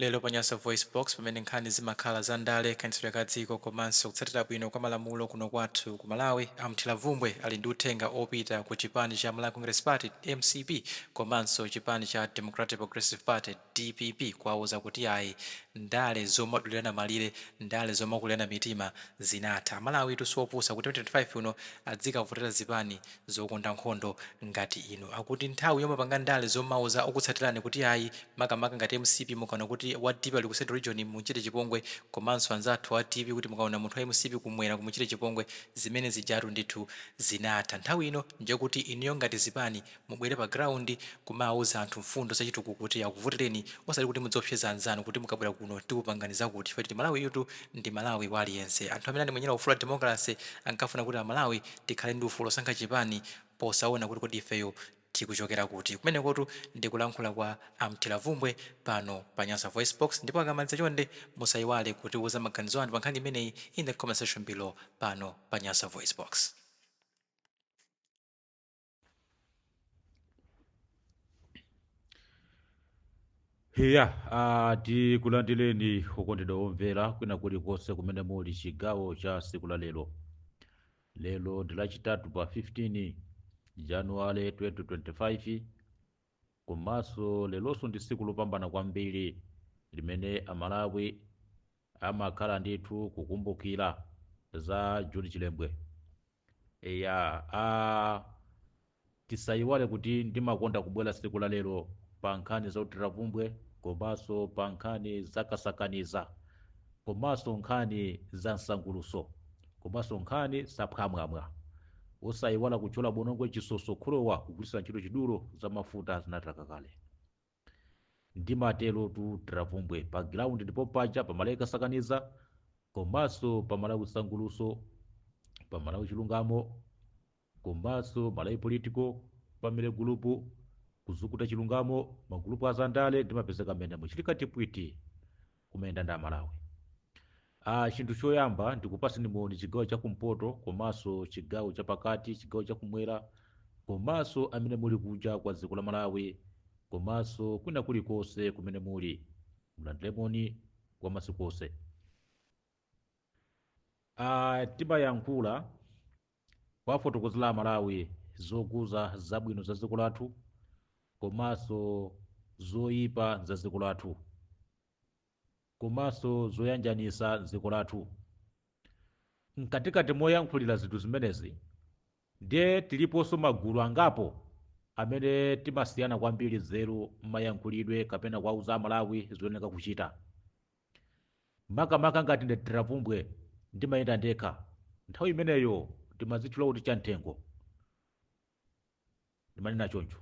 lero panyasa voice box pamene nkhani zimakhala za ndale kayendetsedwe ka dziko komanso kutsatira bwino kwa malamulo kuno kwathu ku Malawi. Amthila Vumbwe ali ndi uthenga opita ku chipani cha Malawi Congress Party MCP komanso chipani cha Democratic Progressive Party DPP kuwauza kuti ayi ndale zomadulirana malire, ndale zomakulirana mitima zinatha. Malawi tusiopusa kuti 2025 uno adzikavotera zipani zokonda nkhondo ngati ino. Akuti nthawi yomapanga ndale zomauza okutsatirani kuti ayi makamaka ngati MCP mukaona kuti wa DP ali ku Central Region muchite chipongwe, komanso anzathu wa DP kuti mukaona munthu wa MCP kumwera kumuchite chipongwe, zimene zijatu ndithu zinatha. Nthawi ino nje kuti iniyo ngati zipani mubwere pa ground kumauza anthu mfundo zachitukuko kuti akuvotereni, osati kuti mudzopseza anzanu kuti mukabwera kuno tikupanganiza kuti ife titi Malawi yutu ndi Malawi wa aliyense. Anthu amene ali mwenyera ufulu wa democracy ankafuna kuti Malawi tikhale ndi ufulu osankha chipani posaona kuti kodi ifeyo tikuchokera kuti. Kumenekotu ndikulankhula kwa Amthila Vumbwe pano pa Nyasa Voice Box, ndipo akamaliza chonde musayiwale kuti uza maganizo anu pa nkhani imeneyi in the comment section below pano pa Nyasa Voice Box. tikulandireni okondedwa omvera kwina kulikonse kumene muli chigawo cha siku la lero. Lero ndi lachitatu pa 15 Januwale 2025, komanso lelonso ndi tsiku lopambana kwambiri limene Amalawi amakhala ndithu kukumbukira za John Chilembwe. Tisayiwale kuti ndimakonda kubwera tsiku la lero pa nkhani za Amthila Vumbwe, komanso pa nkhani za kasakaniza, komanso nkhani za nsanguluso, komanso nkhani za phwamwamwa. Osayiwala kuchola bonongwe chisoso khulowa kugwiritsa ntchito chidulo za mafuta zinataka kale. Ndimatero tu Amthila Vumbwe pa ground ndipo paja pa Malawi kasakaniza, komanso pa Malawi nsanguluso, pa Malawi chilungamo, komanso Malawi political pamene gulupu kuzukuta chilungamo, magulupu azandale ndimapezeka mmenemo chilika tipwiti kumenda nda Malawi. Chinthu choyamba ndikupaseni moni chigawo chakumpoto, komanso chigawo chapakati, chigawo chakumwera, komanso amene muli kuja kwa dziko la Malawi, komanso kwina kulikonse kumene muli mulandire moni kwa masiku onse. Timayankhula kwa fotokozera Malawi zokuza zabwino za dziko lathu, komanso zoyipa za dziko lathu, komanso zoyanjanisa dziko lathu. Mkatikati moyankhulira zinthu zimenezi ndiye tiliponso magulu angapo amene timasiyana kwambiri nzeru m'mayankhulidwe kapena kuwauza Malawi zoyenera kuchita. Makamaka ngati ndi Amthila Vumbwe ndimayenda ndekha, nthawi imeneyo timazitchula kuti chamthengo, ndimanena choncho.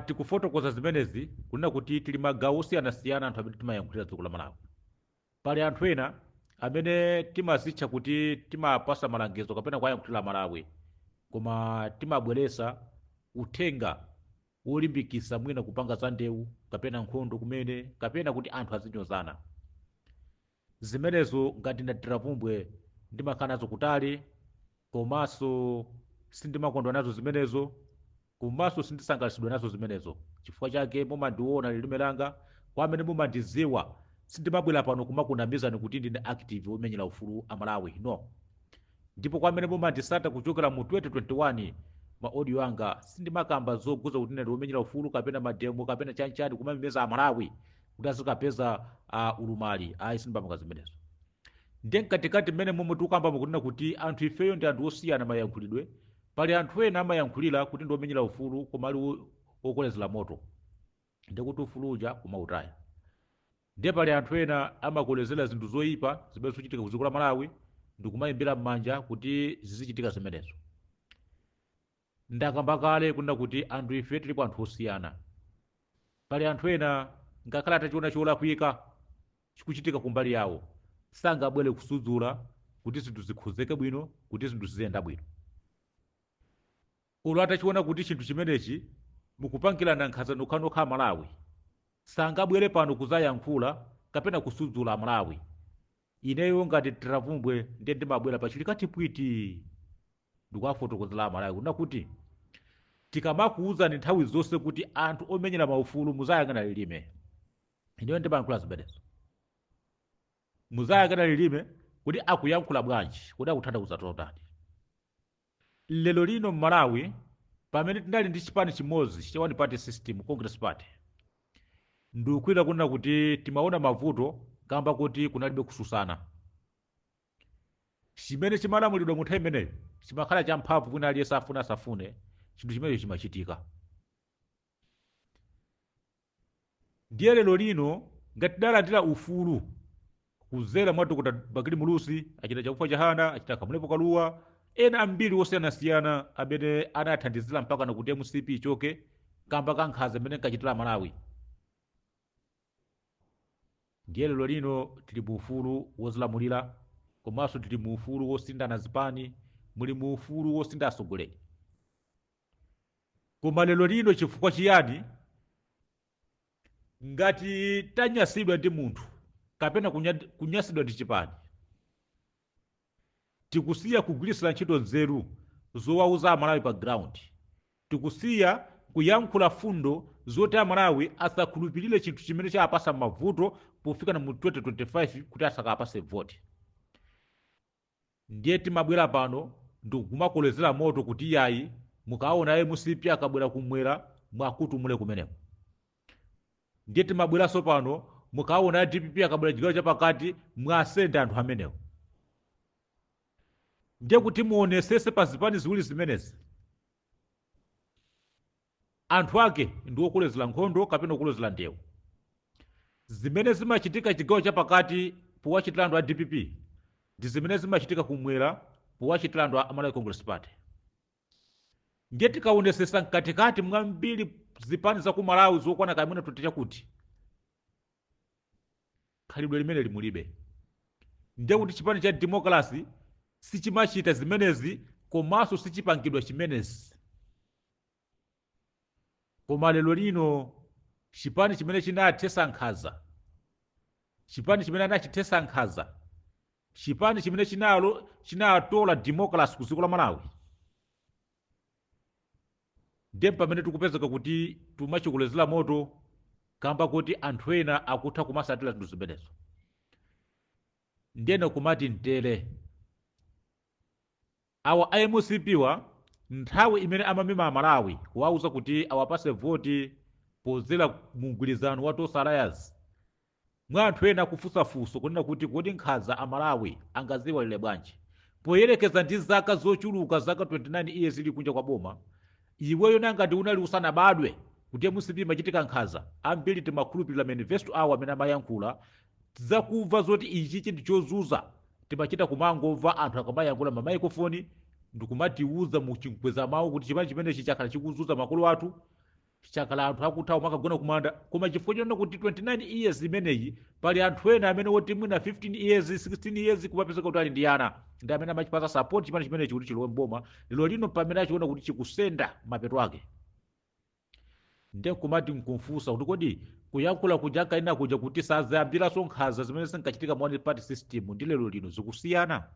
Tikufotokoza zimenezi kunena kuti tili magawo osiyanasiyana anthu amene timayankhulira dziko la Malawi. Pali anthu ena amene timazitcha kuti timapasa malangizo kapena kuyankhulira Malawi, koma timabweresa uthenga wolimbikitsa mwina kupanga za ndewu kapena nkhondo kumene, kapena kuti anthu azinyozana. Zimenezo ngati ndi Amthila Vumbwe ndimakhala nazo kutali, komanso sindimakondwa nazo zimenezo, komanso sindisangalatsidwa nazo zimenezo. Chifukwa chake mumandiona lilime langa, kwa amene mumandiziwa sindimabwera pano kumakunamizani kuti ndine active womenyera ufulu a Malawi, no. Ndipo kwa amene mumandisata kuchokera mu 2021 ma audio anga sindimakamba zoguza kuti ndine womenyera ufulu kapena mademo kapena chanchani kumamimeza a Malawi kuti azikapeza ulumali. Ayi, sindimapanga zimenezo. Ndiye mkatikati mmene momwe tikukamba mukunena kuti anthu ifeyo ndi anthu osiyana mayankhulidwe. Pali anthu ena amayankhulira kuti ndi womenyera ufulu koma ali wokolezera moto, ndiye kuti ufulu uja kumautaya. Ndiye pali anthu ena amakolezera zinthu zoyipa zimene zikuchitika ku dziko la Malawi ndikumayimbira m'manja kuti zizichitika zimenezo. Ndakamba kale kunena kuti anthu ife tilipo anthu osiyana. Pali anthu ena ngakhale atachiona cholakwika chikuchitika kumbali yawo sangabwere kusudzula kuti zinthu zikhozeke bwino, kuti zinthu ziziyenda bwino. Ulo atachiona kuti chinthu chimenechi mukupangirana nkhanza nokhanokha Malawi, sangabwere pano kuzayankhula kapena kusudzula Malawi. Ineyo ngati Amthila Vumbwe ndimabwera pa chilika tipwiti ndikuwafotokozera Malawi kunena kuti tikamakuwuzani nthawi zonse kuti anthu omenyera maufulu muzayang'ana lilime. Ineyo ndimayankhula zimenezo. Muzayang'ana lilime kuti akuyankhula bwanji, kuti akutanthauza chotani. Lero lino m'Malawi pamene tinali ndi chipani chimodzi cha one party system, Congress Party, ndikukhwira kunena kuti timaona mavuto kamba kuti kunalibe kususana. Chimene chimalamulidwa mu nthawi imeneyo chimakhala champhamvu kuti aliyense afuna asafune, chinthu chimenecho chimachitika. Ndiye lero lino ngati tidalandira ufulu kuzera mwa Dr. Bakili Mulusi, achita chakufa chahana, achita Kamulepo Kaluwa, ena ambiri osiyanasiyana amene anathandizira mpaka nakuti MCP ichoke kamba kankhanza amene nkachitira Malawi. Ndiye lero lino tili mu ufulu wozilamulira, komanso tili mu ufulu wosindana zipani, muli mu ufulu wosinda atsogoleri. Koma lero lino chifukwa chiyani ngati tanyasidwa ndi munthu kapena kunyasidwa ndi chipani, tikusiya kugwirisira ntchito nzeru zowauza Amalawi pa ground, tikusiya kuyankhula fundo zoti Amalawi asakhulupirire chinthu chimene chapasa mavuto pofika na mu 2025 kuti asakapase voti. Ndiye timabwera pano ndikumakolezera moto kuti yayi mukaona MCP akabwera kumwera mwakutumule kumeneko. Ndiye timabweranso pano mukaona DPP akabwera chigawo chapakati mwasenda anthu amenewo. Ndiye kuti muonesese pa zipani ziwiri zimenezi anthu ake ndi okolezera nkhondo kapena okolezera ndewu. Zimene zimachitika chigawo chapakati powachitira anthu a DPP ndi zimene zimachitika kumwera powachitira anthu a Malawi Congress Party. Ndiye tikaonesesa mkatikati mwambiri zipani za ku Malawi zokwana kamene tuti chakuti khalidwe limene limulibe. Ndiye kuti chipani cha democracy sichimachita zimenezi komanso sichipangidwa chimenezi. Koma lero lino chipani chimene chinathetsa nkhanza, chipani chimene anachithetsa nkhanza, chipani chimene chinatola democracy ku dziko la Malawi, ndiye pamene tikupezeka kuti tumachikolezera moto kamba kuti anthu ena akutha kumasatira zinthu zimenezo. Ndiyena kumati mtere awa MCP wa nthawi imene amamema Amalawi kuwauza kuti awapase voti pozera mugwirizano wa Tosa Alliance, mwa anthu ena kufunsafunso kunena kuti kodi nkhanza Amalawi angaziwalire bwanji poyerekeza ndi zaka zochuluka, zaka 29 years ili kunja kwa boma. Iweyo nangati unali usanabadwe kuti MCP machitika nkhanza, ambiri timakhulupirira manifesto awo amene amayankhula zakuva zoti ichi ndi chozuza. Timachita kumangomva anthu akamayankhula mamayikrofoni ndikumatiuza mu chikweza mawu kuti chipani chimenechi chakhala chikuzuza makolo athu, chakhala anthu akuthawa makagona kumanda. Koma chifukwa chonena kuti 29 years imeneyi pali anthu ena amene woti mwina 15 years 16 years kumapezeka kuti ali ndi ana, ndi amene amachipasa support chipani chimenechi kuti chilowe mboma. Lero lino pamene achiona kuti chikusenda mapeto ake, ndiye kumati mkumfunsa kuti kodi kuyankhula kuja kaina kuja kuti sazayambiranso nkhanza zimene zinkachitika mu one party system ndi lero lino zikusiyana.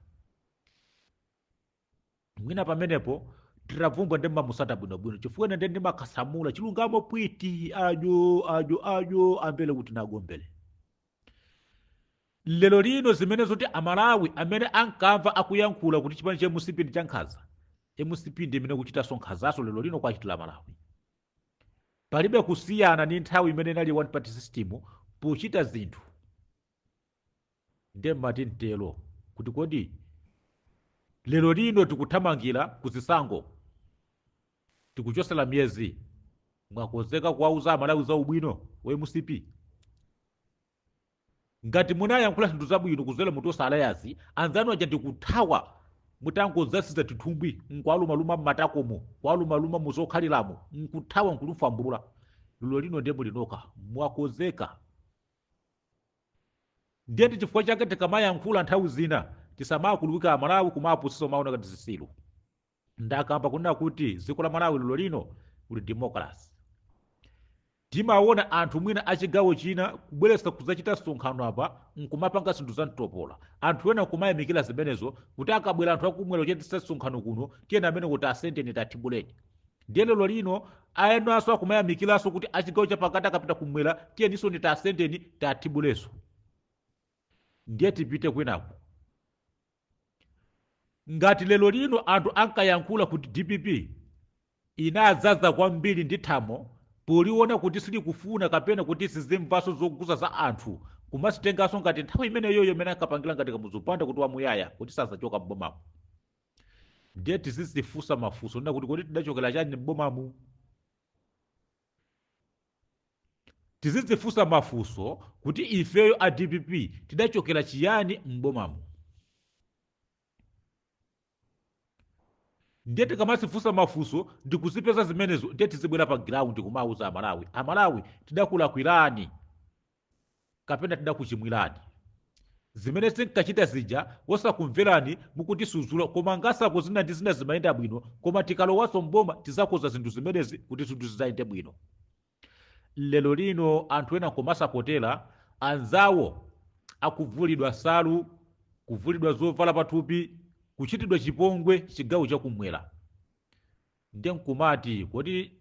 Mwina pamenepo tiravumbwa ndi mamusata bwinobwino chifukwa ine ndi makhasamula chilungamo pwiti ajo ambele kuti nagombele. Lero lino zimene zoti Amalawi amene ankamva akuyankhula kuti chipani cha MCP ndi chankhanza, MCP ndi imene kuchitanso nkhanzaso lero lino kwachitira Malawi. Palibe kusiyana ndi nthawi imene inali one party system pochita zinthu. Ndiye mati mtelo kuti kodi lero lino tikuthamangira kuzisango, tikuchosera miyezi, mwakozeka kuwauza Amalawi za ubwino wa MCP. Ngati munayankhula zinthu zabwino kuzera mu Tosa Alliance, anzanu aja ndikuthawa mutangodzasiza tithumbi nkwalumaluma mmatakomo, kwalumaluma muzokhaliramo, nkuthawa nkulufambulula. Lero lino ndiye mulinoka mwakozeka. Ndiye chifukwa chake tikamayankhula nthawi zina tisamakhulupirika Amalawi kumapusisa maona ngati zisilu. Ndakamba kunena kuti dziko la Malawi lero lino kuli democracy. Timaona anthu mwina achigawo china kubweretsa kudzachita msonkhano apa nkumapanga zinthu za mtopola. Anthu ena kumayamikira zimenezo kuti akabwera anthu akumwera kuchititsa msonkhano kuno tiyena amene kuti asenteni tatibuleni. ndiye lero lino ayenaso akumayamikiranso kuti achigawo chapakati akapita kumwera tiyeninso ni tasendeni tathibulenso ndiye tipite kwinaku. Ngati lero lino anthu ankayankhula kuti DPP inadzaza kwambiri ndi thamo poliona kuti silikufuna kapena kuti sizimvaso zoguza za anthu kumasitenganso ngati nthawi imeneyoyo imene ankapangira ngati kamuzupanda kuti wamuyaya kuti sazachoka m'bomamu. Ndiye tizizifunsa mafunso nena kuti kodi tidachokera chani m'bomamu. Tizizifunsa mafunso kuti ifeyo a DPP tidachokera chiyani m'bomamu. Ndiye tikamasifunsa mafunso ndikuzipeza zimenezo ndiye tizibwera pa ground kumauza Amalawi tidakulakwirani kapena tidakuchimwirani. Zimene sinkachita zija wosakumverani mukutisuzula koma ngasapo zina ndi zina zimayenda bwino koma tikalowaso mboma tizakoza zinthu zimenezi kuti zinthu zizayende bwino. Lero lino anthu ena komasapotera anzawo akuvulidwa salu, kuvulidwa zovala pathupi, kuchitidwa chipongwe chigawo chakumwera. Ndiye nkumati kodi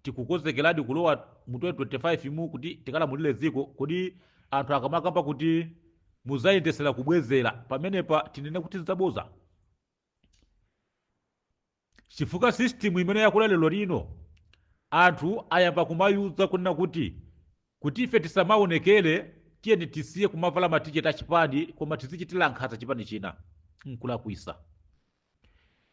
tikukonzekeradi kulowa mu 2025 mu kuti tikalamulire dziko, kodi anthu akamakamba kuti muzayendesera kubwezera pamenepa tinene kuti zidzaboza. Chifukwa system imene yakula lero lino anthu ayamba kumayuza kunena kuti ife tisamaonekere tiyeni tisiye kumavala matiketi achipani koma tizichitira nkhanza chipani china. Nkulakwisa.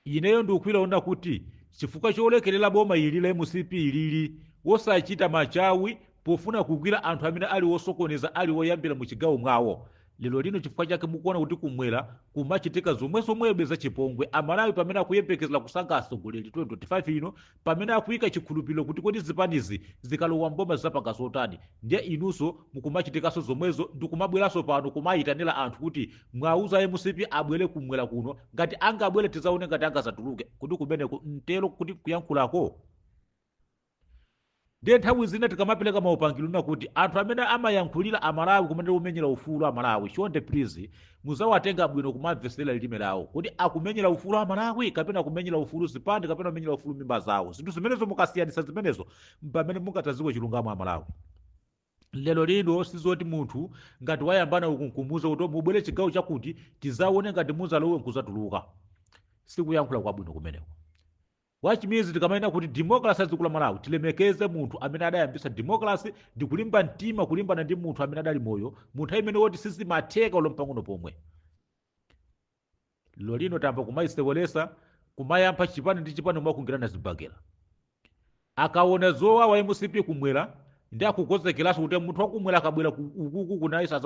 Ineyo ndikukhwira kuti chifukwa cholekerera boma ili la MCP ilili wosachita machawi pofuna kugwira anthu amene ali wosokoneza ali woyambira mu chigawo mwawo. Lero lino chifukwa chake mukuona kuti kumwera kumachitika zomwezomwebe za chipongwe. Amalawi pamene akuyembekezera kusankha atsogoleri 2025 ino pamene akuyika chikhulupiriro kuti kodi zipanizi zikalowa mboma zapanga zotani, ndiye inunso mukumachitikanso zomwezo ndikumabweranso pano kumayitanira anthu kuti mwauza MCP abwere kumwera kuno, ngati angabwere tizaone ngati angazatuluke kuti kumeneko mtero kuti kuyankhulako. Ndiye nthawi zina tikamapereka maupangiro kuti anthu amene amayankhulira Amalawi kumene kumenyera ufulu Amalawi chonde please muzawatenga bwino kumamvesera lilime lawo kuti akumenyera ufulu Amalawi kapena kumenyera ufulu zipande kapena kumenyera ufulu mimba zawo. Zinthu zimenezo mukasiyanisa zimenezo pamene mungatadziwe chilungamo Amalawi. Lero lino sizoti munthu ngati wayambana ukunkumuza kuti mubwere chigawo chakuti tizaone ngati muzalowe nkuzatuluka. Sikuyankhula kwabwino kumeneko. Wachimizi tikamayenda kuti democracy azikula Malawi tilemekeze munthu amene adayambisa democracy ndi kulimba mtima kulimbana ndi munthu amene adali moyo munthu amene woti sizimatheka ulompang'ono pomwe. Lero lino tamba kumayisewelesa kumayamba chipani ndi chipani mwakungirana zibagera. Akaona zowawa MCP kumwera ndi akukonzekeranso kuti munthu wakumwera akabwera ukuku kunayisa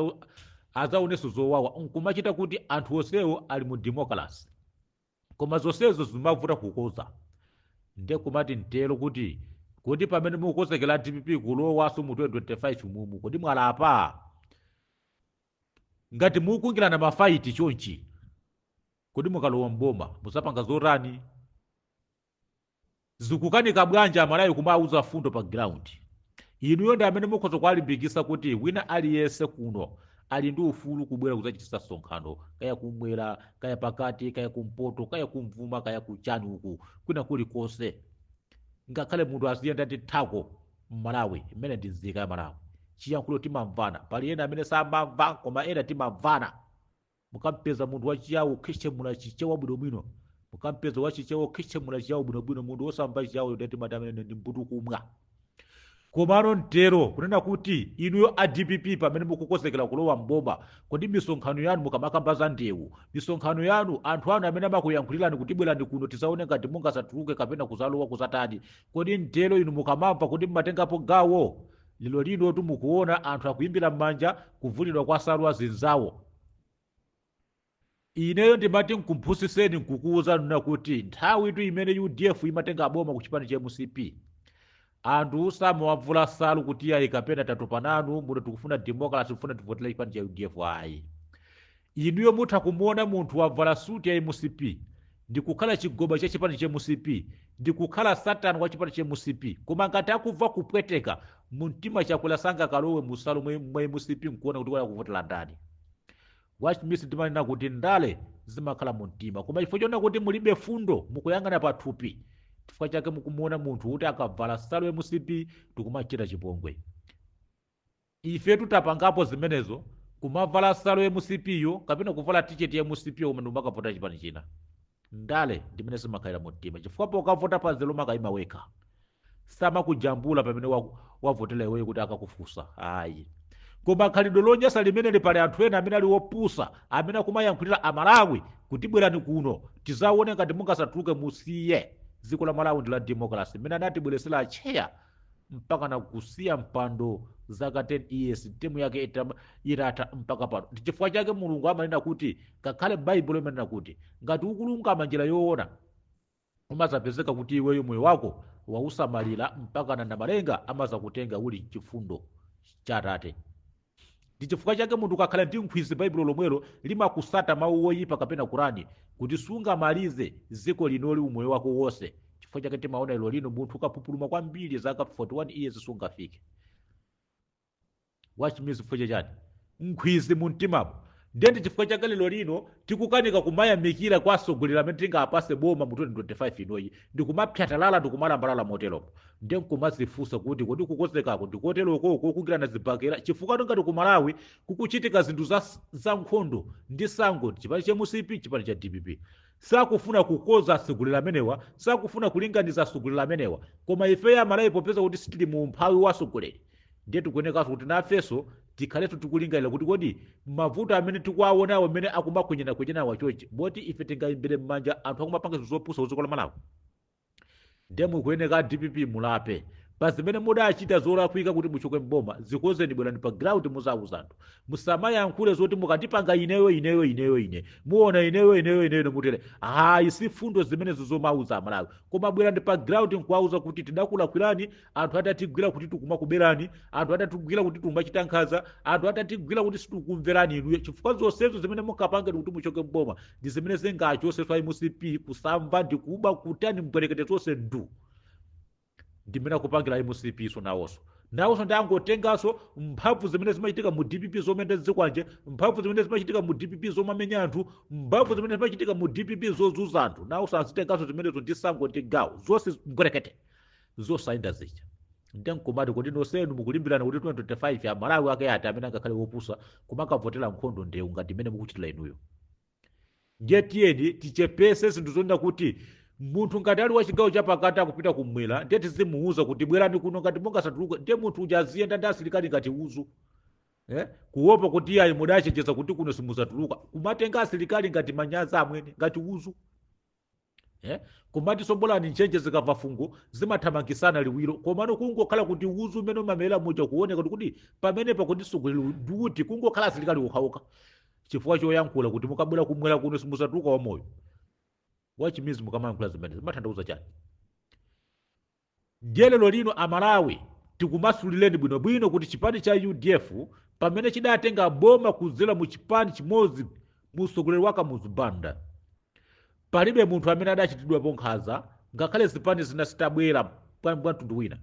azaoneso zowawa nkumachita kuti anthu onsewo ali mu democracy. Koma zonsezo zimavuta kukoza. Ndiye kumati ntero kuti pamene mukukonzekera DPP kulowaso mu 2025 mumu kodi mwalapa. Ngati mukungirana mafaiti chonchi kodi mukalowa mboma musapanga zotani. Zikukanika bwanja Amalawi kumauza fundo pa ground. Inuyo ndi amene mukhoza kuwalimbikisa kuti wina aliyense kuno ali ndi ufulu kubwera kudzachitisa sonkhano kaya kumwera kaya pakati kaya kumpoto kaya kumvuma kaya kuchani uku kwina kuli konse. Ngakhale munthu aziyenda ndi thako m'Malawi imene ndi nzika ya Malawi. Chiyankhulo timamvana pali ena amene samamva koma ena timamvana. Mukampeza munthu wachiyawo khechemula chichewa bwinobwino, mukampeza wachichewa khechemula chiyawo bwinobwino, munthu wosamva chiyawo ndi timati amene ndi mbutu kumwa. Komano ntero kunena kuti inuyo a DPP pamene mukukonzekera kulowa mboma kodi misonkhano yanu mukamakamba za ndewu, misonkhano yanu anthu anu amene amakuyankhulirani kuti bwerani kuno tizaone ngati mungasatuluke kapena kuzalowa kuzatani, kodi ntero inu mukamamva kuti mmatengapo gawo. Lero lino mukuona anthu akuyimbira m'manja kuvulidwa kwa salu azinzawo. Ineyo ndimati nkumphunzitseni nkukuwuza nuna kuti nthawi itu imene UDF imatenga boma ku chipani cha MCP anthu samawavula salu kuti ayi kapena tatopa nanu muno tikufuna democracy kufuna tivotera chipani cha UDF ayi. Inuyo mutha kumuona munthu wavala suti ya MCP ndi kukhala chigoba cha chipani cha MCP ndi kukhala satani wa chipani cha MCP koma ngati akubva kupweteka mumtima chakwera sanga kalowe musalu mwa MCP nkuona kuti wala kuvotera ndani. Wachimisi timanena kuti ndale zimakhala mumtima koma chifukwa chona kuti mulibe fundo mukuyang'ana pathupi chifukwa chake mukumuona munthu kuti akavala nsalu ya MCP tikumachita chipongwe. Ife tutapangapo zimenezo kumavala nsalu ya MCP yo kapena kuvala t-shirt ya MCP yo koma umakavota chipani china. Ndale ndimene simakhalira mumtima chifukwa pokavota pa nzelo makayima wekha. Samakujambula pamene wavotera iweyo kuti akakufunsa. Ayi. Koma khalidwe lonyasa limene lipale anthu ena amene ali opusa amene akumayankhulira Amalawi kuti bwerani kuno tizaone ngati mungasatuluke musiye. Dziko la Malawi ndi la democracy mmene anatibweresera acheya mpaka na kusiya mpando zaka 10 years timu yake itatha mpaka pano. Ndi chifukwa chake Mulungu amanena kuti ngakhale Baibulo imanena kuti ngati ukulungama njira yoona umazapezeka kuti iweyo moyo wako wausamalira mpaka na malenga amazakutenga uli chifundo cha Atate. Ndi chifukwa chake munthu ukakhala ndi nkhwizi Baibulo lomwelo limakusata mawu oyipa kapena Kurani kuti sungamalize dziko linoli umoyo wako wonse. Chifukwa chake timaona lero lino munthu ukapupuluma kwambiri zaka 41 years sungafike. Wachimizi chifukwa chani? Nkhwizi muntimapo. Ndi chifukwa chake lero lino tikukanika kumayamikira kwa atsogoleri amene tingapase boma mu 2025 inoyi ndi kumapyatalala ndi kumalambalala moteropo. Ndi nkumazifunsa kuti kodi kukozekako ndikoteroko kokukirana zibakera chifukwa ngati ku Malawi kukuchitika zinthu za nkhondo ndi sango chipani cha MCP chipani cha DPP. Sakufuna kukoza atsogoleri amenewa, sakufuna kulinganiza atsogoleri amenewa, koma ife Amalawi popeza kuti sitili mu mphawi wa atsogoleri ndiye tikuoneka kuti nafenso tikhaletu tikulingalira kuti kodi mavuto amene tikuwaonawo amene akumakwenyana wachochi moti ife tingayimbire m'manja anthu akumapanga zopusa kudziko la Malawi. Ndiye mukuyeneka DPP mulape pa zimene mudachita zolakwika kuti muchoke mboma zikozeni bwerani pa ground muzauza anthu. Musamayankhule zoti mukandipanga ine muona ineyo mutere. Hayi si fundo zimenezo zomauza Amalawi koma bwerani pa ground nkuwauza kuti tidakulakwirani, anthu adatigwira kuti tikumakuberani, anthu adatigwira kuti tikumachita nkhanza, anthu adatigwira kuti situkumverani inuyo. Chifukwa zonsezo zimene mukapanga kuti muchoke mboma ndi zimene zingachoseswa MCP kusamva ndi kuba kutani mbwerekete zonse ndu. Ndimene kupangira MCP so nawonso ndangotengaso mphamvu zimene zimachitika mu DPP zomenda zikwanje, mphamvu zimene zimachitika mu DPP zomamenya anthu, mphamvu zimene zimachitika mu DPP zozuza anthu, nawonso azitengaso zimenezo ndi sango ndi gawo zonse mbwerekete zosayenda zija. Ndiye nkumati kuti nonsenu mukulimbirana kuti 2025 Amalawi ake ati amene angakhale wopusa kumakavotera nkhondo ndewu ngati imene mukuchitira inuyo. Ndiye tiyeni tichepese zinthu zonena kuti munthu ngati ali wa chigawo chapakati akupita kumwera ndiye tizimuuza kuti bwerani kuno ngati mungasatuluke. Ndiye munthu uja aziyenda ndi asilikali ngati uzu kuopa kuti ayi mudachenjeza kuti kuno simuzatuluka, kumatenga asilikali ngati manyazi amwene ngati uzu. Kumati sombolani nchenje zikava fungo zimathamangisana liwiro komano kungokhala kuti uzu umene umamera muja kuoneka kuti pamenepa kuti sugulira ndi kungokhala asilikali ukhaoka chifukwa choyankhula kuti mukabwera kumwera kuno simuzatuluka wamoyo. Wachimizi mukamayankhula zimene zimatanthauza chani? Ndiye lero lino Amalawi tikumasulireni bwinobwino kuti chipani cha UDF pamene chidatenga boma kudzera mu chipani chimodzi mutsogoleri wake Muzibanda palibe munthu amene adachitidwapo nkhanza ngakhale zipani zina sitabwera kwa mtundu wina.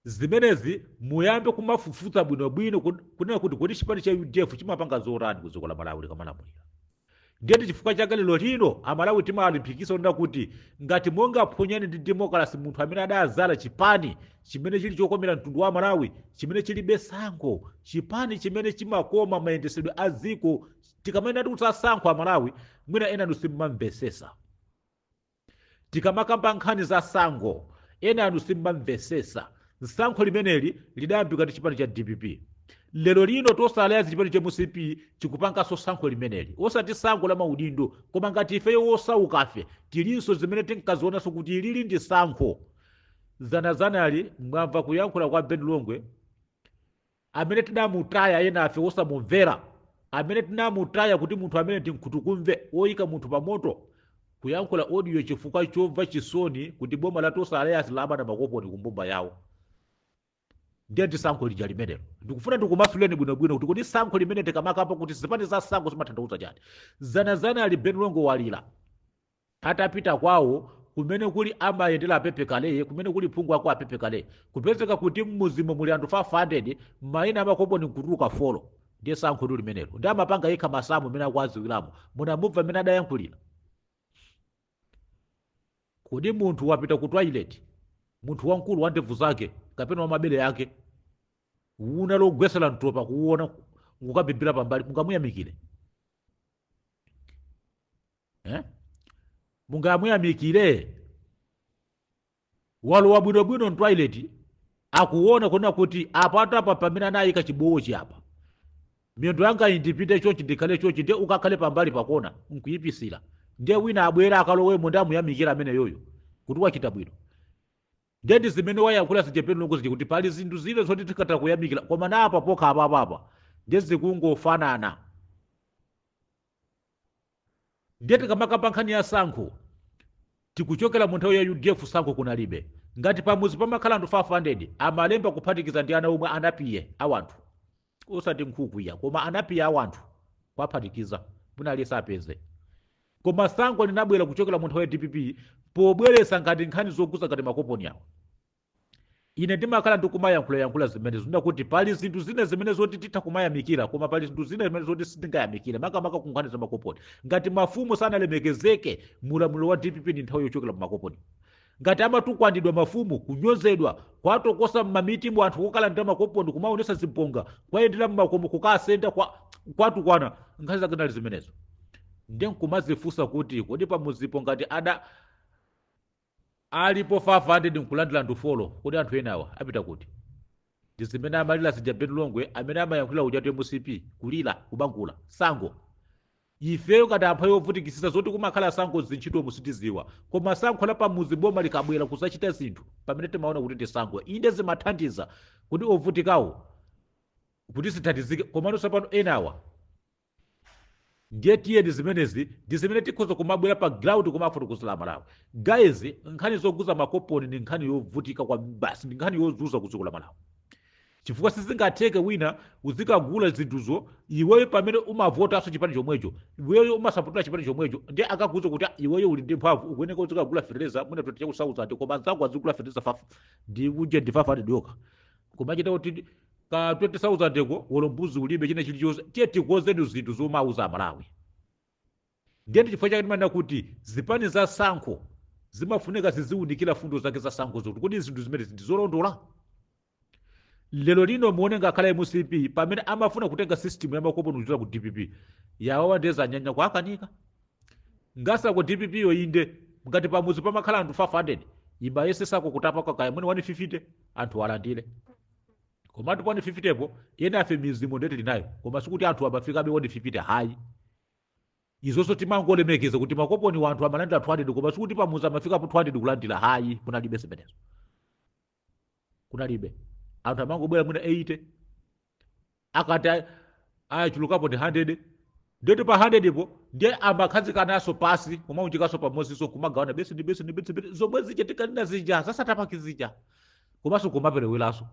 Zimenezi muyambe kumafufuza bwinobwino kunena kuti kodi chipani cha UDF chimapanga zorani ku dziko la Malawi likamalamulira. Ndiye chifukwa chake lero lino Amalawi timalimbikitsa onena kuti ngati monga phonyani ndi democracy munthu amene adazala chipani chimene chili chokomera mtundu wa Malawi, chimene chilibe sankho, chipani chimene chimakoma mayendesedwe a dziko, tikamene tikusasankho Amalawi mwina ena nusimmamvesesa. Tikamakamba nkhani za sango ena nusimmamvesesa. Sankho limeneli lidayambika ndi chipani cha DPP. Lero lino tosalaya chipani cha MCP chikupangaso sankho limeneli osati sankho la maudindo koma ngati ifeyo wosaukafe tilinso zimene tinkazionanso kuti lili ndi sankho. Zanazanali mwamva kuyankhula kwa Ben Longwe amene tinamutaya ena afe osamumvera, amene tinamutaya kuti munthu amene tinkhutukumve oyika munthu pamoto kuyankhula audio chifukwa chomva chisoni kuti boma la tosalaya silaba na makoponi kumbumba yawo. Ndiye tisankho lija limenelo ndikufuna ndikumasuleni bwinobwino kuti kodi sankho limene tikamakamba kuti zipani za sankho zimatanthauza chani. Zanazana ali Ben Longwe walira atapita kwawo kumene kuli amayendera Pepe Kale, kumene kuli phungu ako a Pepe Kale, kupezeka kuti mmuzimo muli anthu 500 mayina amakoponi nkutuluka folo. Ndiye sankho limenelo ndi amapanga yekha masamu amene akwaziwiramo munamubva amene adayankhulira. kodi munthu wapita ku toilet, munthu wamkulu wa ndevu zake kapena wa mabele yake una logwesera mtopa kuona ukabibira pambali, mungamuyamikire mungamuyamikire? Walowa bwinobwino mtoilet akuona kuona kuti apa pamene anayika chibowochi apa miyendo yanga indipite chochi ndikhale chochi, ndiye ukakhale pambali pakona nkuyipisira, ndiye wina abwera akalowemo ndi amuyamikira amene yoyo kuti wachita bwino. Ndiye ndi zimene wayankhula zichepeni kuti pali zinthu zile zoti tikatha kuyamikira koma na apa pokha apapapa ndiye zikungofanana. Ndiye tikamakamba nkhani ya sankho tikuchokera mu nthawi ya UDF sankho kunalibe, ngati pamuzi pamakhala anthu 500 amalemba kuphatikiza ndi ana omwe anapiye awanthu osati nkhuku iya koma anapiye awanthu kwaphatikiza munali sapeze. Koma sankho linabwera kuchokera mu nthawi ya DPP pobweresa ngati nkhani zokuza ngati makoponi awo. Ine ndimakhala ndikumayankhula zimene zina kuti pali zinthu zine zimene zoti titha kumayamikira koma pali zinthu zine zimene zoti sitingayamikire makamaka ku nkhani za makoponi. Ngati mafumu sanalemekezeke mulamulo wa DPP ndi nthawi yochokera mu makoponi. Ngati amatukwandidwa mafumu kunyozedwa kwatokosa mmamitimbo anthu kukalandira makoponi kumaonesa zimponga kwayendera mmakomo kukasenda kwatukwana nkhani zake ndali zimenezo. Ndiye nkumazifunsa kuti kodi pamuzipo ngati alipo 500 nkulandira ndufolo kodi anthu enawa apita kuti? Ndi zimene amalira Sijabeni Longwe amene amayankhula uja MCP kulira kubangula sango. Ifeyo ngati ampha yovutikisisa zoti kumakhala sango zintchito musitiziwa koma sankho la pamuzi boma likabwera kusachita zinthu pamene timaona kuti ndi sango inde zimathandiza kuti ovutikawo kuti sithandizike komano sapano enawa. Ndiye tiye ndi zimenezi ndi zimene tikhoza kumabwera pa ground kumafotokozera Malawi. Guys, nkhani zoguza makoponi ndi nkhani yovutika kwa basi, ndi nkhani yozuza kudziko la Malawi. Chifukwa sizingatheke wina uzikagula zinthuzo iweyo pamene umavotaso chipani chomwecho, iweyo umasapotera chipani chomwecho, ndiye akakuza kuti iweyo uli ndi mphamvu ukuyeneka uzikagula fertilizer mwina 20,000 koma zangu azikula fertilizer ndi uje ndi 500 yokha. Koma chita kuti ka 20,000 ko wolombuzi ulibe china chilichonse tiye tikozeni zinthu zomauza Malawi. Ndiye chifukwa chake timanena kuti zipani za sankho zimafunika ziziunikira fundo zake za sankho zoti kodi zinthu zimene ndizolondola. Lero lino muone ngakhala MCP pamene amafuna kutenga system ya makoponi kuchita ku DPP yawawa ndeza nyanya kwa akanika ngasa ku DPP yoinde ngati pamuzi pamakhala anthu 500 ibayesesako kutapa kwa kaya mwene 150 anthu alandire. Koma anthu 150 po yena afe mizimu ndeti linayo koma sikuti anthu abafika be 150 hayi. Izonso timangolemekeza kuti makoponi wanthu amalandira 200 koma sikuti pamuzi amafika po 200 kulandira hayi. Kunalibe zimenezo, kunalibe. Anthu amangobwera mwina 80 akati achulukapo ndi 100 ndeti pa 100 po ndiye amakhazikanaso pasi kumaunjikaso pamozinso kumagawana besi ndi besi zomwe zichitika ndina zija zasatapaki zija komanso kumapereweraso.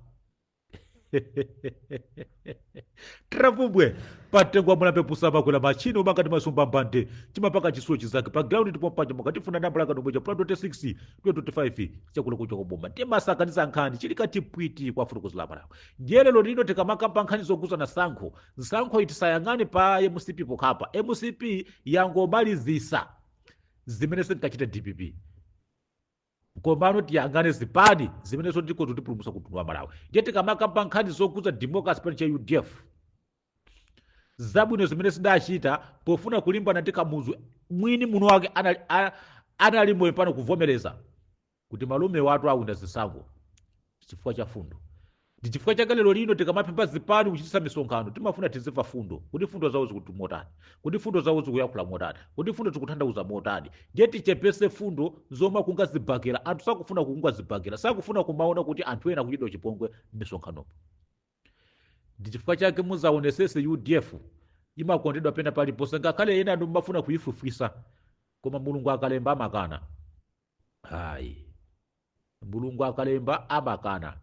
Travumbwe patengwa mulape pusaba kwela machini umangati masumba mbande chimapaka chisuo chizake pa ground tipompa mukati funa namba laka nomweja plan 26 25 chakula kucho kubomba ndiye masakanisa nkhani chili kati pwiti kwa furuko zilapala. Ndiye lero lino tikamakamba nkhani zokuza na sankho itisayangane pa MCP pokhapa MCP yangomalizisa zimene sinkachita DPP komano tiyangane zipani zimene ndiko zotipulumutsa kutundu wa Malawi. Ndiye tikamakamba nkhani zokuza democracy pani cha UDF zabwino zimene sidachita pofuna kulimbana ndi kamuzu mwini muno wake analimo pano kuvomereza kuti malume watu aunda zisango chifukwa cha fundo. Ndi chifukwa chake lero lino tikamapempha zipani kuchitisa misonkhano timafuna tizimva fundo kuti fundo zawo zikuti motani, kuti fundo zawo zikuyankhula motani, kuti fundo zikutanthauza motani. Ndiye tichepese fundo zoma kunga zibagera anthu sakufuna kunga zibagera sakufuna kumaona kuti anthu ena kuchitidwa chipongwe m'misonkhanopo. Ndi chifukwa chake muzaonesese UDF imakondedwa pena paliponse ngakhale ena anu mafuna kuyifufwisa koma Mulungu akalemba amakana. Hayi, Mulungu akalemba amakana.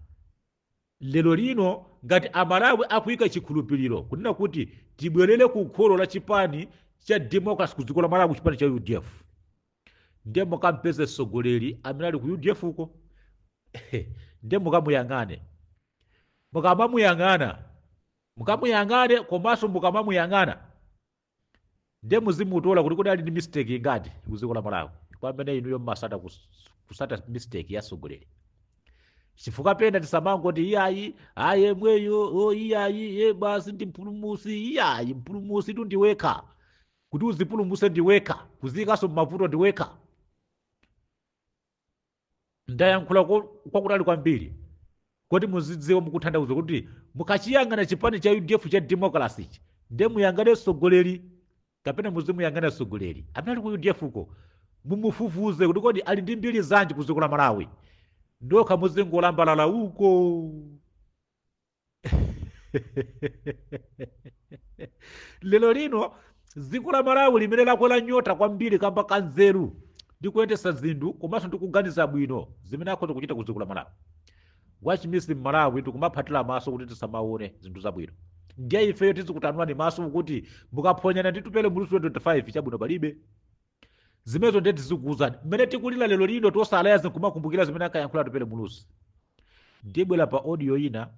Lero lino ngati Amalawi akuyika chikhulupiriro kunena kuti tibwerere ku kholo la chipani cha democracy ku dziko la Malawi chipani cha UDF ndiye mukampeze mtsogoleri amene ali ku UDF uko ndiye mukamuyang'ane mukamuyang'ane komanso mukamamuyang'ana ndiye muzimutola kuti kodi ali ndi mistake ingati ku dziko la Malawi kwamene inuyo mmasata kusata mistake ya atsogoleri. Chifukwa pena tisamangoti iyayi aye mweyo iyayi basi ndi mpulumusi, iyayi mpulumusi tu ndiwekha, kuti uzipulumuse ndiwekha, kuziyikaso m'mavuto ndiwekha. Ndayankhula kwakutali kwambiri kuti muzidziwa mukuthandauza kuti mukachiyang'ana chipani cha UDF cha democracy nde muyang'ane atsogoleri kapena muzimuyang'ana atsogoleri amene ali ku UDF uko, mumufufuze kuti kodi ali ndi mbiri zanji ku dziko la Malawi, ndokha muzingolambalala uko. Lero lino dziko la Malawi limene lakwera nyota kwambiri kamba kanzeru ndi kuyendesa zinthu komanso ndi kuganiza bwino zimene akhoza kuchita ku dziko la Malawi. Wachimisi m'Malawi tikumaphatira maso kuti tisamaone zinthu zabwino. Ndiye ifeyo tizikutanwani maso kuti mukaphonyana ndi tupele mu 2025 chabwino palibe. Zimenezo ndiye tizikuwuzani mmene tikulira lero lino tosalaya zinkumakumbukira zimene akayankhula tupele mulusi. Ndiye bwera pa audio ina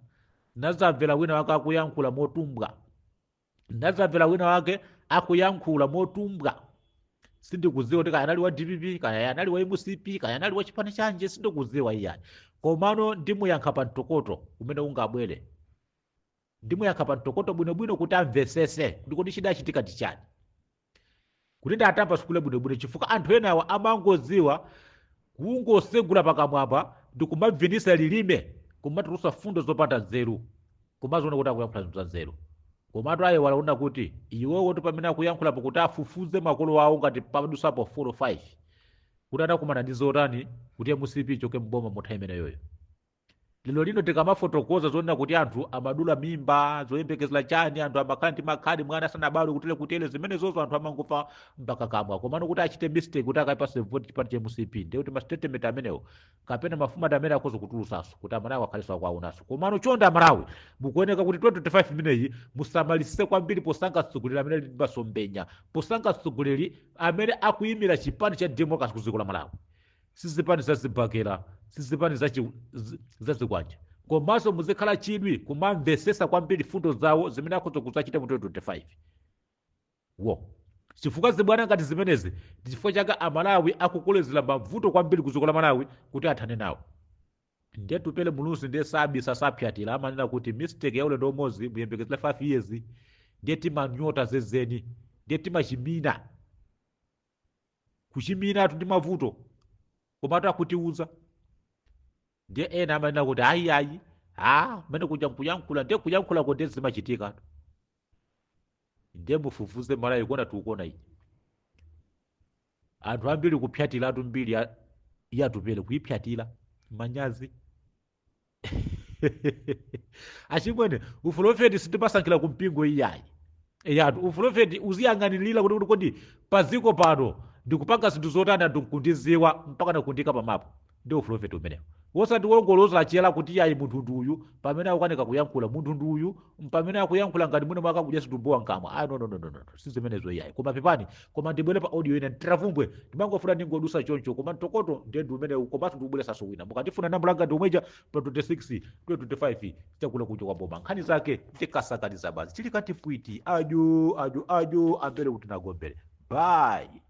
nazamvera wina wake akuyankhula motumbwa, nazamvera wina wake akuyankhula motumbwa. Sindikuziwa kuti kaya anali wa DPP, kaya anali wa MCP, kaya anali wa chipani chanje, sindikuziwa iyani. Komano ndimuyankha pa mtokoto umene ungabwere, ndimuyankha pa mtokoto bwinobwino kuti amvesese kuti kodi chidachitika tichani, kuti ndatamba sukule bwinobwino, chifukwa anthu enawa amangoziwa kungosegula pakamwapa ndi kumabvinisa lilime, kumatulusa fundo zopanda nzeru, kumaziona kuti akuyankhula zinthu za nzeru. Komatu aye walaona kuti iwewo ndi pamene akuyankhulapo kuti afufuze makolo awo ngati padusapo 4 or 5 kuti adakumana ndi zotani kuti MCP ichoke mboma motha imeneyoyo. Lero lino tikamafotokoza zonena kuti anthu amadula mimba zoyembekezera chani, anthu amakhala ndi makhadi mwana asanabale kutele zimenezozo anthu amangofa mpaka kamwa. Komano kuti achite mistake kuti akayipase vote chipani cha MCP ndiye kuti mastatement amenewo kapena mafumata amene akhoza kutulusaso kuti amalawi akhaleso kwawonaso. Komano chonde amalawi mukuoneka kuti 2025 imeneyi musamalisise kwambiri posankha atsogoleri amene ali masombenya, posankha atsogoleri amene akuyimira chipani cha democracy ku dziko la Malawi. Sizipani zazibakera, sizipani zazikwanja, komanso muzikhala chidwi kumamvesesa kwambiri fundo zawo zimene akhoza kudzachita mu 2025 wo. Chifukwa zibwana ngati zimenezi ndi chifukwa chake amalawi akukolezera mavuto kwambiri ku dziko la Malawi kuti athane nawo. Ndiye tupele mulusi ndiye sabisa sapyatira amanena kuti mistake ya ulendo umodzi muyembekezera 5 years, ndiye timanyota zezeni, ndiye timachimina kuchimina atu ndi mavuto komatu akutiuza. Ndiye ena amanena kuti ayi mene kuyankhula ndiye kuyankhula kuti zimachitika. Ndiye mufufuze Malawi kuona tukuona iyi anthu ambiri kupyatira atu mbiri yatupele kuyipyatira manyazi. Achimwene ufulofeti sindimasankhira kumpingo iyayi eyatu ufulofeti uziyang'anirira kuti kodi paziko pano ndikupanga zinthu zotani anthu nkundiziwa mpaka nakundika pamapo. Ndiye ufulofeti umenewo wosati wongoloza achiyala kuti iyayi munthu nduyu pamene akukanika kuyankhula munthu nduyu pamene akuyankhula ngati mwina mwaka kudya situmbowa nkamwa. No, sizimenezo iyayi. Koma pepani, koma ndibwere pa audio ina Tiravumbwe ndimangofuna ndingodusa choncho, koma mtokoto ndiye ndi umene komanso ndikubweresanso wina. Mukandifuna nambala ngati omweja pa 26 2025 chakula kucho kwa boma nkhani zake tikasakaniza basi chili kati fwiti ajo ambere kuti nagombere. Bye.